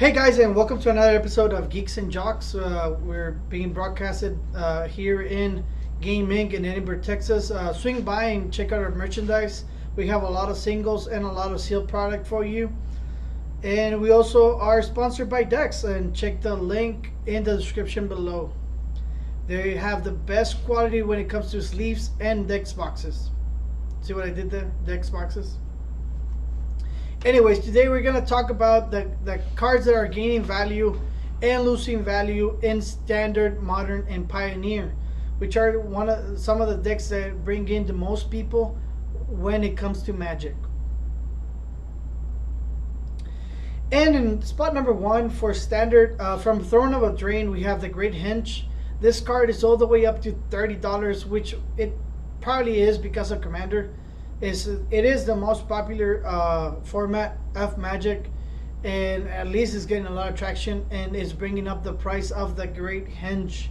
Hey guys, and welcome to another episode of Geeks and Jocks. We're being broadcasted here in Game Inc. in Edinburgh, Texas. Swing by and check out our merchandise. We have a lot of singles and a lot of sealed product for you. And we also are sponsored by Dex, and check the link in the description below. They have the best quality when it comes to sleeves and Dex boxes. See what I did there? Dex boxes. Anyways, today we're going to talk about the cards that are gaining value and losing value in Standard, Modern, and Pioneer, which are some of the decks that bring in the most people when it comes to Magic. And in spot number one for Standard, from Throne of Eldraine, we have the Great Henge. This card is all the way up to $30, which it probably is because of Commander. It is the most popular format of Magic, and at least it's getting a lot of traction, and is bringing up the price of the Great Henge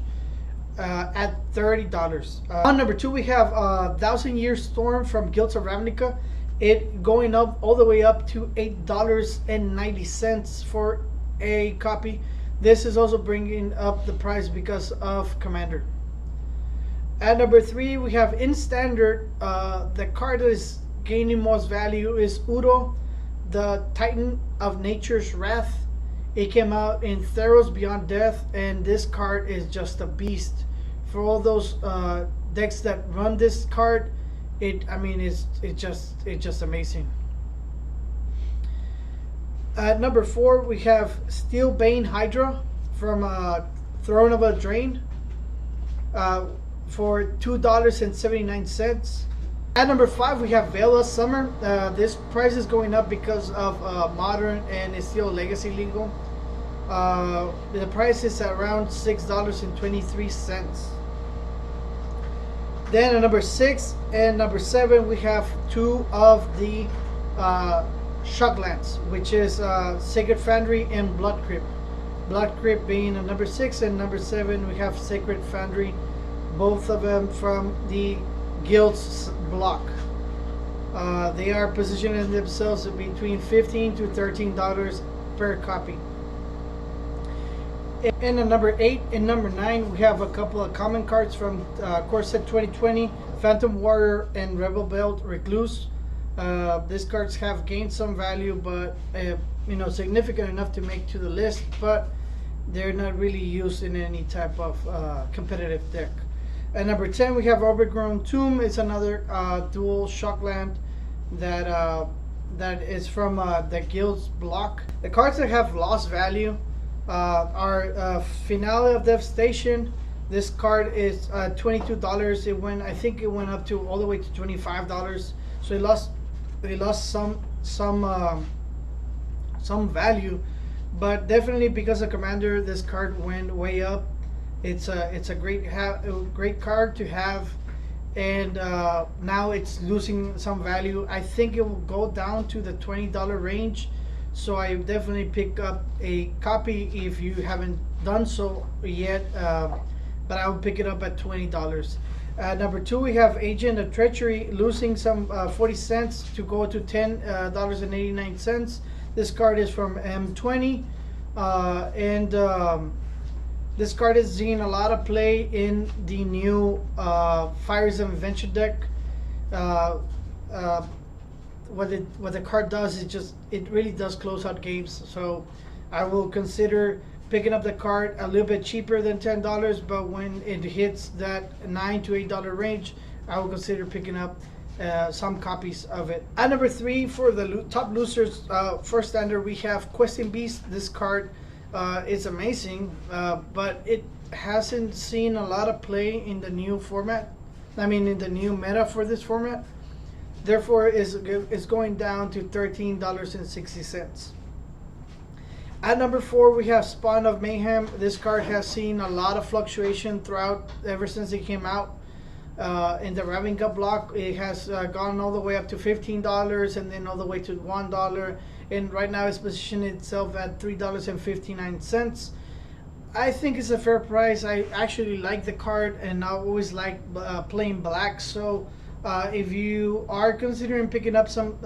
at $30. On number two, we have Thousand Year Storm from Guilds of Ravnica. It going up all the way up to $8.90 for a copy. This is also bringing up the price because of Commander. At number three, we have in Standard, the card that is gaining most value is Uro, the Titan of Nature's Wrath. It came out in Theros Beyond Death, and this card is just a beast. For all those decks that run this card, it's just amazing. At number four, we have Steelbane Hydra from Throne of Eldraine. For $2.79. At number five, we have Veil Summer. This price is going up because of Modern, and it's still Legacy legal. The price is around $6.23. Then at number six and number seven, we have two of the Shocklands, which is Sacred Foundry and Blood Crypt. Blood Crypt being a number six, and number seven, we have Sacred Foundry. Both of them from the Guilds block. They are positioning themselves between $15 to $13 per copy. And at number 8 and number 9, we have a couple of common cards from Core Set 2020, Phantom Warrior and Rebel Belt Recluse. These cards have gained some value, but significant enough to make to the list, but they're not really used in any type of competitive deck. At number 10, we have Overgrown Tomb. It's another dual Shockland that is from the Guilds block. The cards that have lost value are Finale of Devastation. This card is $22. I think it went up to all the way to $25. So it lost some value, but definitely because of Commander, this card went way up. It's a great card to have, and now it's losing some value. I think it will go down to the $20 range, so I definitely pick up a copy if you haven't done so yet. But I will pick it up at $20. Number two, we have Agent of Treachery losing some 40 cents to go to $10.89. This card is from M20, and this card is seeing a lot of play in the new Fires of Invention deck. What the card does is it really does close out games. So I will consider picking up the card a little bit cheaper than $10, but when it hits that $9 to $8 range, I will consider picking up some copies of it. At number three, for the top losers for Standard, we have Questing Beast. This card is amazing, but it hasn't seen a lot of play in the new format. In the new meta for this format. Therefore, it's going down to $13.60. At number four, we have Spawn of Mayhem. This card has seen a lot of fluctuation throughout ever since it came out. In the Ravnica block, it has gone all the way up to $15 and then all the way to $1. And right now it's positioned itself at $3.59. I think it's a fair price. I actually like the card, and I always like playing black. So if you are considering picking up some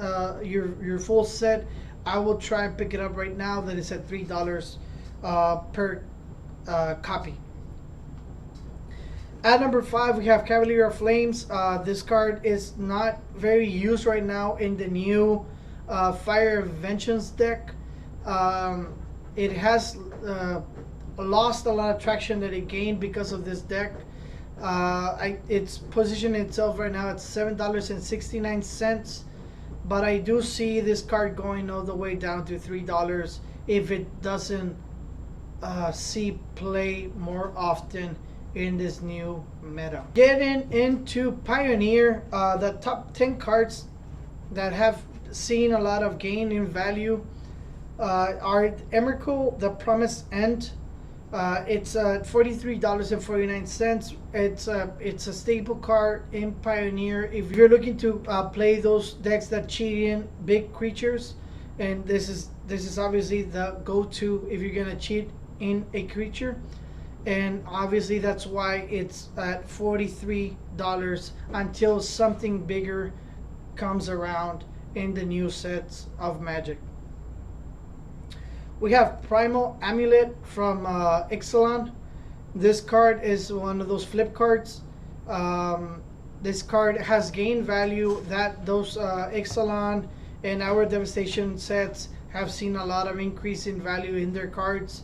your full set, I will try and pick it up right now. That is at $3 per copy. At number 5, we have Cavalier of Flames. This card is not very used right now in the new Fire Inventions deck. It has lost a lot of traction that it gained because of this deck. It's positioned itself right now at $7.69, but I do see this card going all the way down to $3 if it doesn't see play more often in this new meta. Getting into Pioneer, the top 10 cards that have seen a lot of gain in value are Emrakul, the Promised End. It's $43.49. It's a staple card in Pioneer. If you're looking to play those decks that cheat in big creatures, and this is obviously the go-to if you're gonna cheat in a creature, and obviously that's why it's at $43 until something bigger comes around in the new sets of Magic. We have Primal Amulet from Ixalan. This card is one of those flip cards. This card has gained value that those Ixalan and our Devastation sets have seen a lot of increase in value in their cards.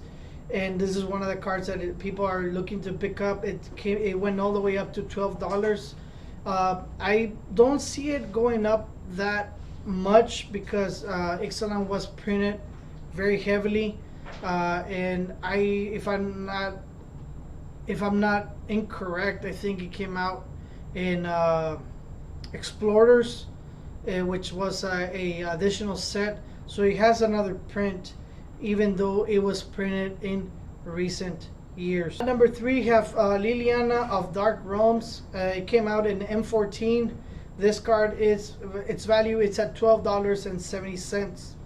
And this is one of the cards that people are looking to pick up. It went all the way up to $12. I don't see it going up that much because Ixalan was printed very heavily, and if I'm not incorrect, I think it came out in Explorers, which was a additional set. So it has another print, even though it was printed in recent years. At number 3, we have Liliana of Dark Realms. It came out in M14. This card its value it's at $12.70.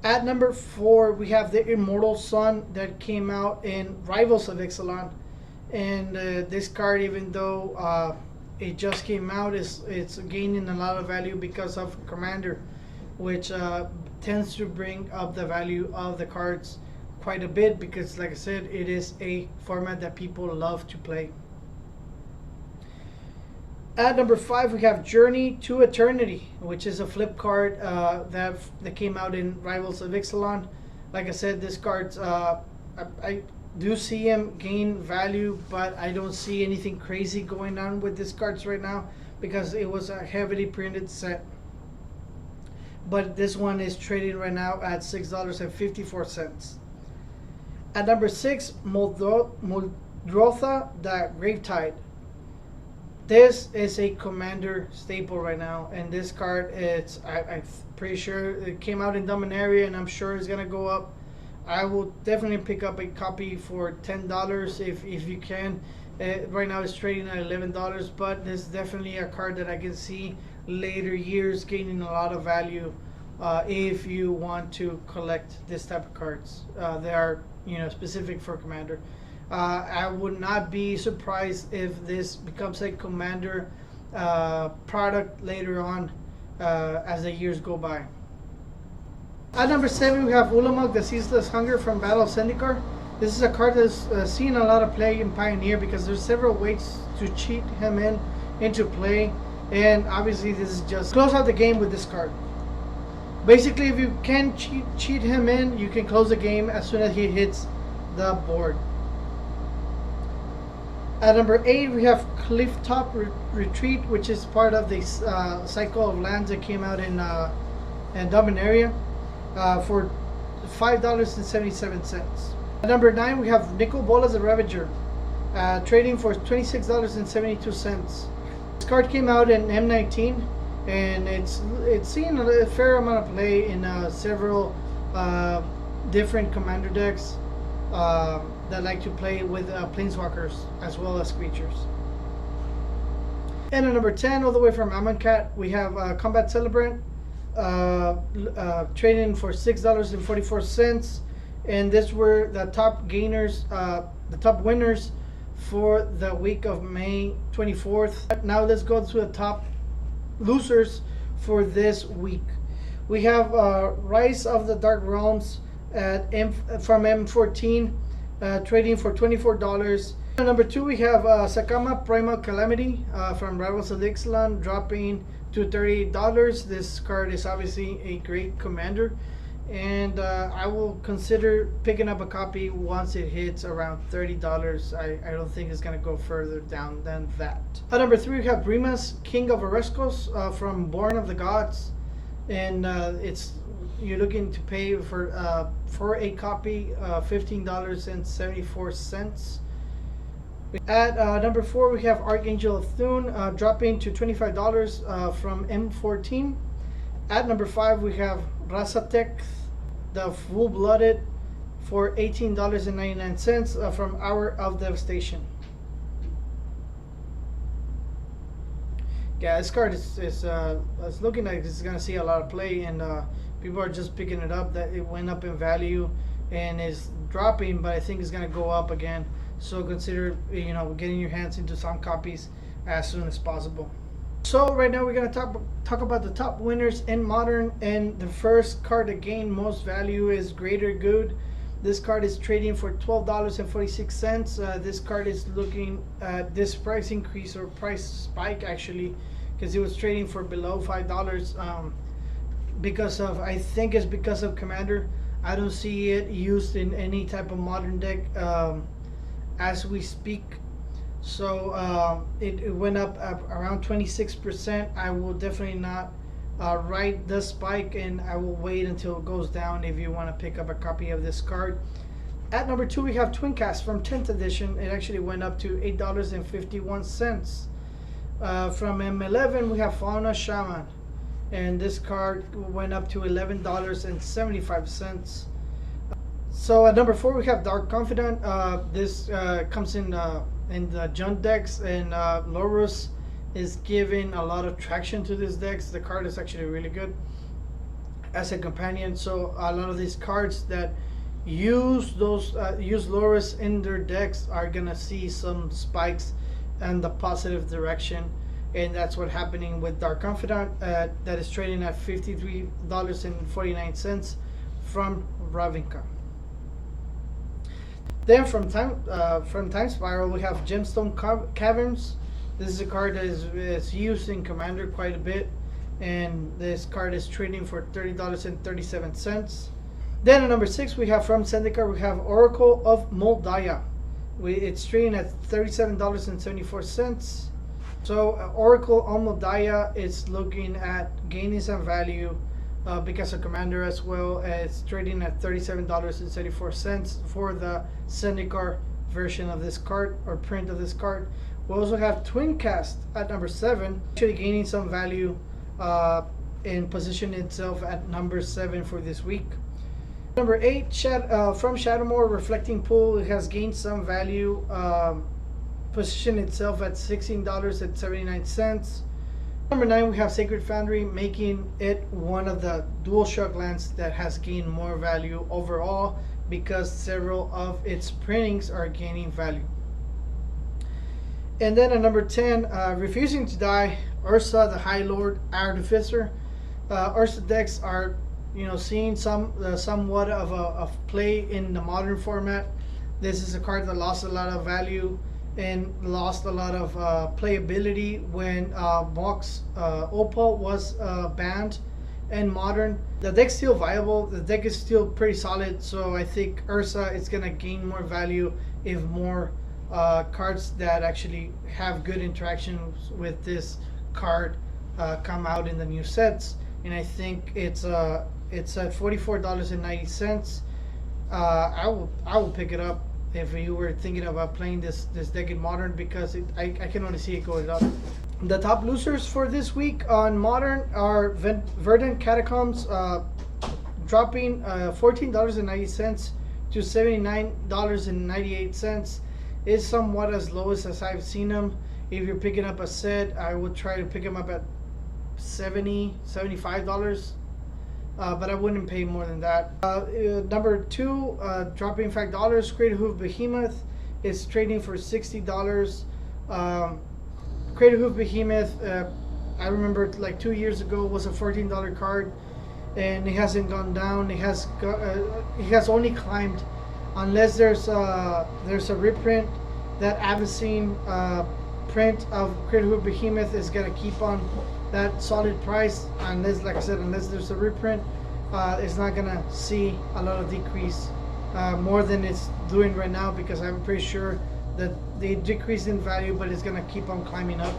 At number 4, we have the Immortal Sun that came out in Rivals of Ixalan, and this card, even though it just came out, it's gaining a lot of value because of Commander, which tends to bring up the value of the cards quite a bit because, like I said, it is a format that people love to play. At number 5, we have Journey to Eternity, which is a flip card that came out in Rivals of Ixalan. Like I said, this card's I do see him gain value, but I don't see anything crazy going on with these cards right now because it was a heavily printed set. But this one is trading right now at $6.54. At number 6, Muldrotha, the Gravetide. This is a Commander staple right now, and this card, I'm pretty sure it came out in Dominaria, and I'm sure it's gonna go up. I will definitely pick up a copy for $10 if you can. Right now it's trading at $11, but this is definitely a card that I can see later years gaining a lot of value if you want to collect this type of cards. They are specific for Commander. I would not be surprised if this becomes a Commander product later on as the years go by. At number 7, we have Ulamog, the Ceaseless Hunger from Battle of Zendikar. This is a card that's seen a lot of play in Pioneer because there's several ways to cheat him into play, and obviously this is just close out the game with this card. Basically, if you can cheat him in, you can close the game as soon as he hits the board. At number 8, we have Clifftop Retreat, which is part of the cycle of lands that came out in Dominaria for $5.77. At number 9, we have Nicol Bolas the Ravager, trading for $26.72. This card came out in M19, and it's seen a fair amount of play in several different Commander decks that like to play with Planeswalkers as well as creatures. And at number 10, all the way from Amonkhet, we have Combat Celebrant, trading for $6.44. And these were the top gainers, the top winners for the week of May 24th. Now let's go to the top losers for this week. We have Rise of the Dark Realms from M14, trading for $24. Number 2, we have Sakama Primal Calamity from Rivals of Ixalan, dropping to $38. This card is obviously a great commander, and I will consider picking up a copy once it hits around $30. I don't think it's going to go further down than that. At number 3, we have Rimas, King of Oreskos from Born of the Gods, and you're looking to pay for a copy $15.74. At number 4, we have Archangel of Thune, dropping to $25 from M14. At number 5, we have Rasatek, the Full-Blooded, for $18.99 from Hour of Devastation. Yeah, this card is looking like it's going to see a lot of play, and people are just picking it up. That it went up in value and is dropping, but I think it's going to go up again. So consider, getting your hands into some copies as soon as possible. So right now we're going to talk about the top winners in Modern, and the first card to gain most value is Greater Good. This card is trading for $12.46. This card is looking at this price increase, or price spike actually, because it was trading for below $5 I think it's because of Commander. I don't see it used in any type of Modern deck as we speak. So it went up around 26%. I will definitely not ride the spike, and I will wait until it goes down if you want to pick up a copy of this card. At number 2, we have Twincast from 10th edition. It actually went up to $8.51. From M11, we have Fauna Shaman, and this card went up to $11.75. So at number 4, we have Dark Confidant. This comes in the Jund decks, and Lorus is giving a lot of traction to these decks. The card is actually really good as a companion. So a lot of these cards that use Lorus in their decks are gonna see some spikes in the positive direction, and that's what's happening with Dark Confidant. That is trading at $53.49 from Ravnica. Then from Time Spiral, we have Gemstone Caverns. This is a card that is used in Commander quite a bit, and this card is trading for $30.37. Then at number 6, we have from Zendikar, we have Oracle of Mul Daya. It's trading at $37.74. So Oracle of Mul Daya is looking at gaining some value because of Commander as well. It's trading at $37.74 for the Zendikar version of this card, or print of this card. We also have Twincast at number 7, actually gaining some value and positioning itself at number 7 for this week. Number 8, from Shadowmoor, Reflecting Pool. It has gained some value, positioned itself at $16.79. Number 9, we have Sacred Foundry, making it one of the dual shock lands that has gained more value overall, because several of its printings are gaining value. And then at number 10, Refusing to Die, Ursa the High Lord Artificer. Ursa decks are seeing somewhat of a play in the Modern format. This is a card that lost a lot of value and lost a lot of playability when Mox Opal was banned in Modern. The deck's still viable. The deck is still pretty solid, so I think Ursa is going to gain more value if more cards that actually have good interactions with this card come out in the new sets. And I think it's at $44.90. I will pick it up if you were thinking about playing this deck in Modern, because I can only see it going up. The top losers for this week on Modern are Verdant Catacombs, dropping $14.90 to $79.98. Is somewhat as low as I've seen them. If you're picking up a set, I would try to pick them up at $75, but I wouldn't pay more than that. Number 2, dropping $5. Crater Hoof Behemoth is trading for $60. Crater Hoof Behemoth, I remember like 2 years ago, was a $14 card, and it hasn't gone down. It has only climbed, unless there's a reprint. That Avicenne print of Critterhood Behemoth is gonna keep on that solid price, unless, like I said, unless there's a reprint. It's not gonna see a lot of decrease more than it's doing right now, because I'm pretty sure that they decreased in value, but it's gonna keep on climbing up.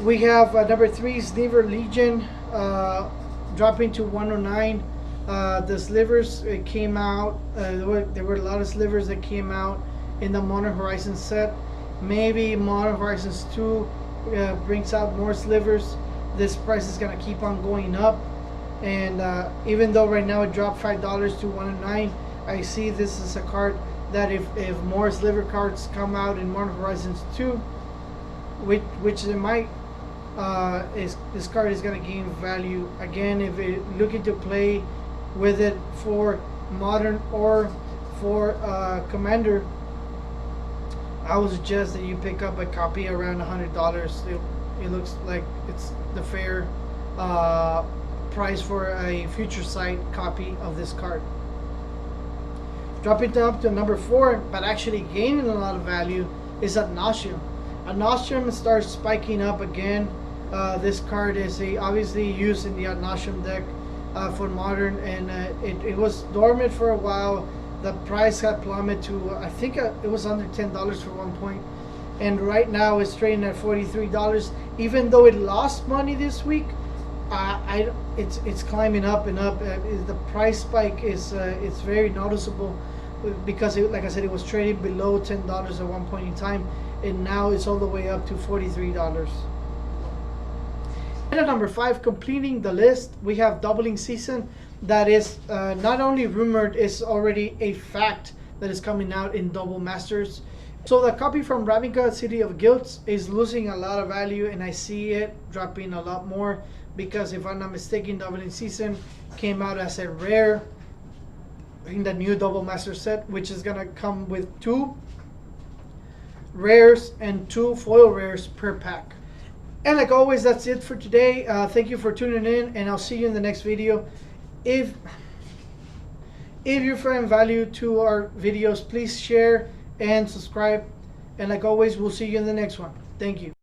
We have number 3 Sliver Legion dropping to 109. The slivers came out. There were a lot of slivers that came out in the Modern Horizons set. Maybe Modern Horizons 2 brings out more slivers. This price is gonna keep on going up, and even though right now it dropped $5 to 109, I see this is a card that if more sliver cards come out in Modern Horizons 2, which they might, this card is gonna gain value again. If you're looking to play with it for Modern or for Commander, I would suggest that you pick up a copy around $100. It looks like it's the fair price for a Future Sight copy of this card. Dropping down to number 4, but actually gaining a lot of value, is Ad Nauseam. Ad Nauseam starts spiking up again. This card is obviously used in the Ad Nauseam deck for Modern, and it was dormant for a while. The price had plummeted to, I think it was under $10 for one point, and right now it's trading at $43. Even though it lost money this week, it's climbing up and up. The price spike is it's very noticeable, because like I said, it was trading below $10 at one point in time, and now it's all the way up to $43. And at number 5, completing the list, we have Doubling Season. That is not only rumored, it's already a fact that is coming out in Double Masters. So the copy from Ravnica, City of Guilds, is losing a lot of value, and I see it dropping a lot more, because if I'm not mistaken, Doubling Season came out as a rare in the new Double Master set, which is gonna come with 2 rares and 2 foil rares per pack. And like always, that's it for today. Thank you for tuning in, and I'll see you in the next video. If you find value to our videos, please share and subscribe. And like always, we'll see you in the next one. Thank you.